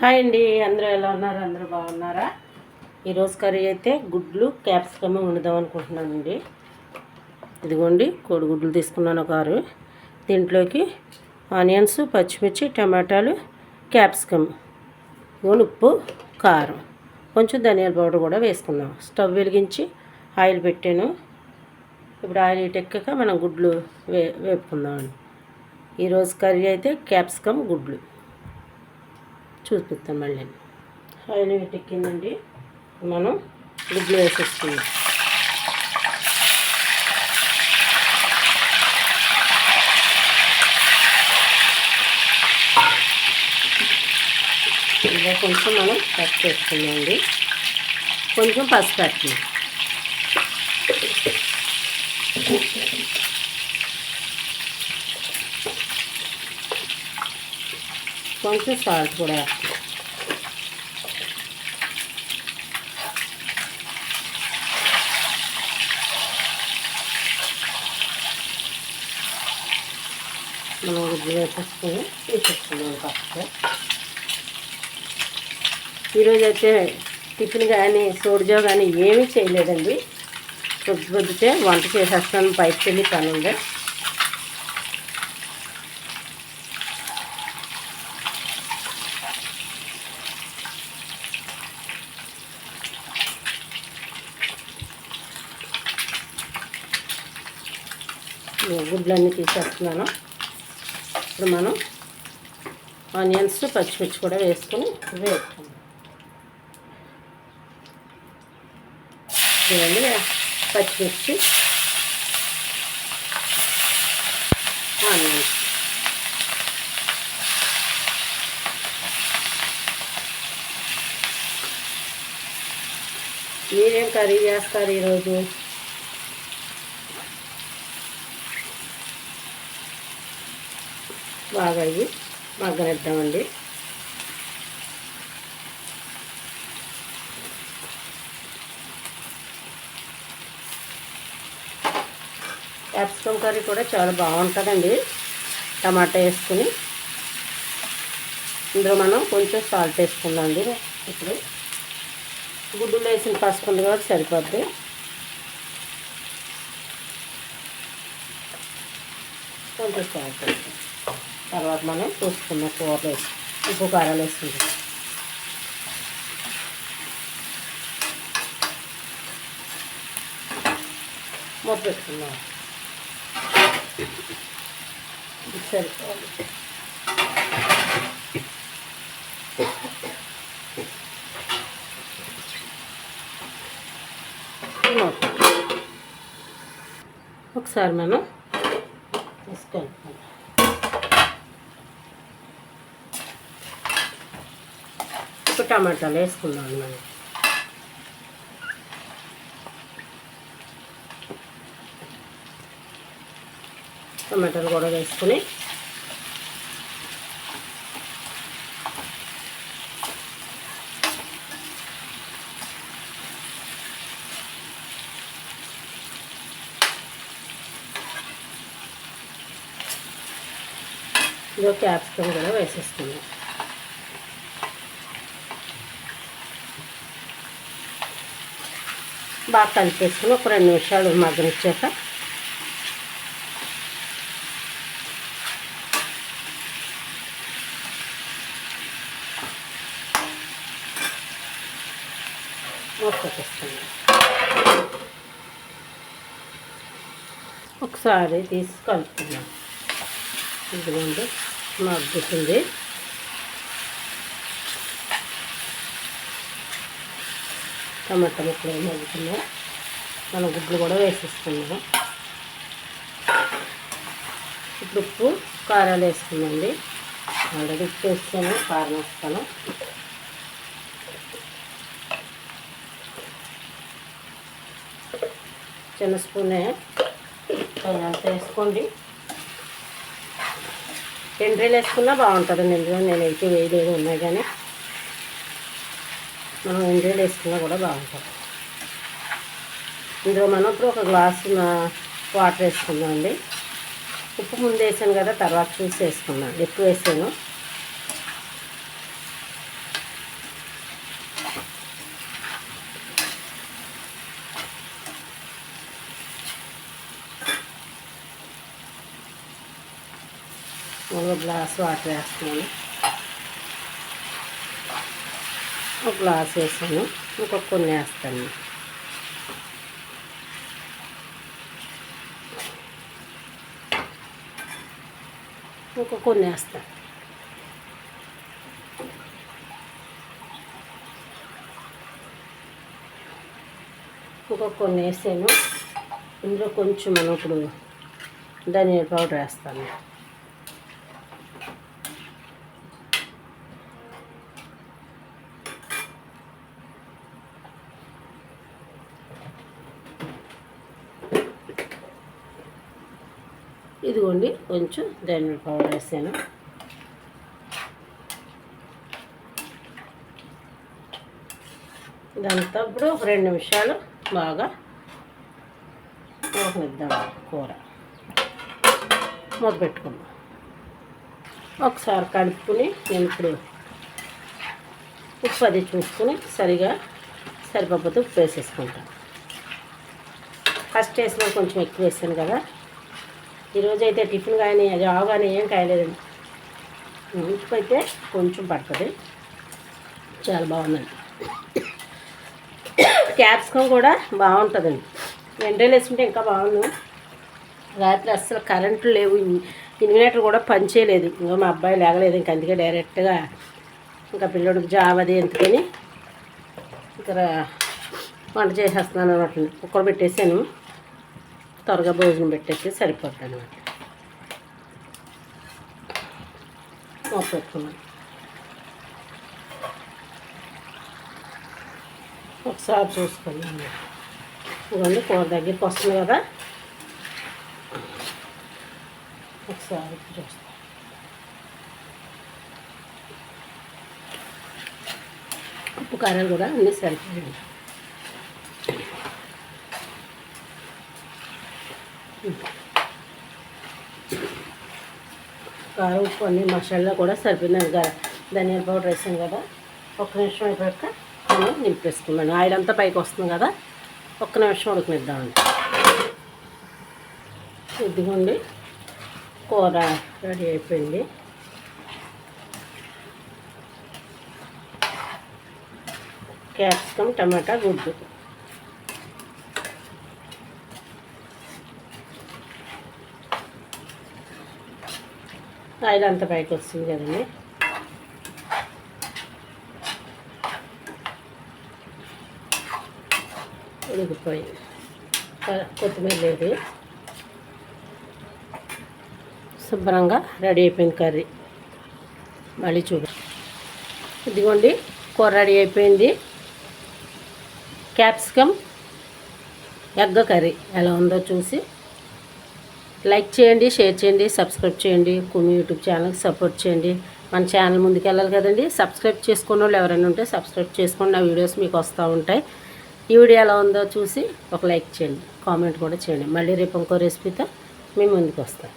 Hi అండి, అందరూ ఎలా ఉన్నారు? అందరూ బాగున్నారా? ఈరోజు కర్రీ అయితే గుడ్లు క్యాప్సికమ్ వండుదాం అనుకుంటున్నానండి. ఇదిగోండి కోడిగుడ్లు తీసుకున్నాను ఒక 6. దీంట్లోకి ఆనియన్స్, పచ్చిమిర్చి, టమాటాలు, క్యాప్సికమ్, ఇదిగోండి ఉప్పు, కారం, కొంచెం ధనియాల పౌడర్ కూడా వేసుకుందాం. స్టవ్ వెలిగించి ఆయిల్ పెట్టాను. ఇప్పుడు ఆయిల్ ఎక్కాక మనం గుడ్లు వేపుకుందామండి. ఈరోజు కర్రీ అయితే క్యాప్సికమ్ గుడ్లు చూపిస్తాను. మళ్ళీ ఆయిల్ ఎక్కిందండి, మనం గుడ్లు వేసేసుకుందాం. ఇలా కొంచెం మనం పసుపు వేసుకుందామండి, కొంచెం పసుపు వేస్తున్నాం, కొంచెం సాల్ట్ కూడా వేస్తాం. మనం గుడ్లు వేసేసుకొని తీసేసుకున్నాం ఫస్ట్. ఈరోజు అయితే టిఫిన్ కానీ సోడిజో కానీ ఏమీ చేయలేదండి. పొద్దుటే వంట చేసేస్తాను, బయటకు వెళ్ళి పని ఉంది. గుడ్లన్నీ తీసేస్తున్నాను. ఇప్పుడు మనం ఆనియన్స్, పచ్చిమిర్చి కూడా వేసుకొని వేసుకుందాం. ఇవన్నీ పచ్చిమిర్చి, ఆనియన్స్, మీరేం కర్రీ చేస్తారు ఈరోజు? బాగా ఇవి మగ్గనిద్దామండి. క్యాప్సికమ్ కర్రీ కూడా చాలా బాగుంటుందండి. టమాటా వేసుకుని ఇందులో మనం కొంచెం సాల్ట్ వేసుకుందామండి. ఇప్పుడు గుడ్డులో వేసిన పసుపు ఉంది కాబట్టి సరిపోద్ది. కొంచెం సాల్ట్ వేస్తాం. తర్వాత మనం చూసుకున్న కూరలు వేసి ఉప్పు కారాలు వేసుకుంటాం. మూత పెట్టుకున్నాం. సరిపోవాలి. ఒకసారి మనం తీసుకెళ్తాం. ఇప్పుడు టమాటాలు వేసుకుందాం. మనం టమాటాలు కూడా వేసుకుని ఇదో క్యాప్సికమ్ కూడా వేసేసుకుందాం. బాగా కలిపేసుకుని ఒక 2 నిమిషాలు మగ్గనిచ్చాక ఒకసారి తీసి కలుపుకున్నాం. ఇదిగోండి మగ్గుతుంది. టమాటా ముక్కలు మగ్గుతున్నాం. మన గుడ్లు కూడా వేసేసుకున్నాం. ఇప్పుడు ఉప్పు కారాలు వేసుకున్నాండి. ఆల్రెడీ ఉప్పు వేస్తాను, కారం వేస్తాను. చిన్న స్పూనే అంత వేసుకోండి. 2 రేలు వేసుకున్నా బాగుంటుందండి. ఇందులో నేనైతే వేయలేదు, ఉన్నాయి కానీ మనం 2 రేలు వేసుకున్నా కూడా బాగుంటుంది. ఇందులో మనం ఇప్పుడు ఒక గ్లాసు వాటర్ వేసుకుందామండి. ఉప్పు ముందు వేసాను కదా, తర్వాత చూసి వేసుకున్నాను. ఎక్కువ వేసాను. ఒక గ్లాస్ వాటర్ వేస్తున్నాను. ఒక గ్లాస్ వేసాను, ఇంకొక కొన్ని వేస్తాను. ఇంకొక కొన్ని వేస్తాను. ఇంకొక కొన్ని వేసాను. ఇందులో కొంచెం మనం ఇప్పుడు ధనియాల పౌడర్ వేస్తాను. ఇదిగోండి కొంచెం ధనియాల పౌడర్ వేసాను. ఇదంతా ఇప్పుడు ఒక 2 నిమిషాలు బాగా ఉడకనిద్దాం. కూర మూత పెట్టుకుందాం. ఒకసారి కలుపుకుని నేను ఇప్పుడు ఉప్పు అది చూసుకుని సరిపోతే ఉప్పు వేసేసుకుంటాను. ఫస్ట్ వేసిన కొంచెం ఎక్కువ వేసాను కదా. ఈరోజు అయితే టిఫిన్ కానీ జాబ్ కానీ ఏం కాయలేదండి. ఉప్పు అయితే కొంచెం పడుతుంది. చాలా బాగుందండి. క్యాప్సికం కూడా బాగుంటుందండి. ఎండలు వేసుకుంటే ఇంకా బాగుంది. రాత్రి అస్సలు కరెంటు లేవు, ఇన్వర్టర్ కూడా పనిచేయలేదు. ఇంకా మా అబ్బాయి లేగలేదు. ఇంక అందుకే డైరెక్ట్గా ఇంకా పిల్లడికి జాబ్ అది ఎందుకని ఇంకా వంట చేసేస్తున్నాను అనమాట. కుక్కర్ పెట్టేసాను. త్వరగా భోజనం పెట్టేస్తే సరిపోద్ది అనమాట. పెట్టుకున్నాను. ఒకసారి చూసుకున్నాను. ఇవన్నీ కూర దగ్గరికి వస్తుంది కదా. ఒకసారి చూస్తాను. ఉప్పు కారాలు కూడా అన్నీ సరిపోయింది. కారం ఉప్పు అన్ని మసాలా కూడా సరిపోయింది. ధనియాల పౌడర్ వేసాను కదా. 1 నిమిషం అయిపోయాక మనం నింపేసుకున్నాను. ఆయిల్ అంతా పైకి వస్తుంది కదా. 1 నిమిషం ఉడకనిద్దామండి. ఇదిగోండి కూర రెడీ అయిపోయింది. క్యాప్సికమ్ టమాటా గుడ్డు. ఆయిల్ అంతా పైకి వస్తుంది కదండి. ఉడికిపోయి కొత్తిమీర లేదు. శుభ్రంగా రెడీ అయిపోయింది కర్రీ. మళ్ళీ ఇదిగోండి కూర రెడీ అయిపోయింది. క్యాప్సికమ్ ఎగ్ కర్రీ ఎలా ఉందో చూసి లైక్ చేయండి, షేర్ చేయండి, సబ్స్క్రైబ్ చేయండి. కుమి యూట్యూబ్ ఛానల్కి సపోర్ట్ చేయండి. మన ఛానల్ ముందుకు వెళ్ళాలి కదండి. సబ్స్క్రైబ్ చేసుకున్న వాళ్ళు ఎవరైనా ఉంటే సబ్స్క్రైబ్ చేసుకుని నా వీడియోస్ మీకు వస్తూ ఉంటాయి. ఈ వీడియో ఎలా ఉందో చూసి ఒక లైక్ చేయండి, కామెంట్ కూడా చేయండి. మళ్ళీ రేపు ఇంకో రెసిపీతో మీ ముందుకు వస్తాను.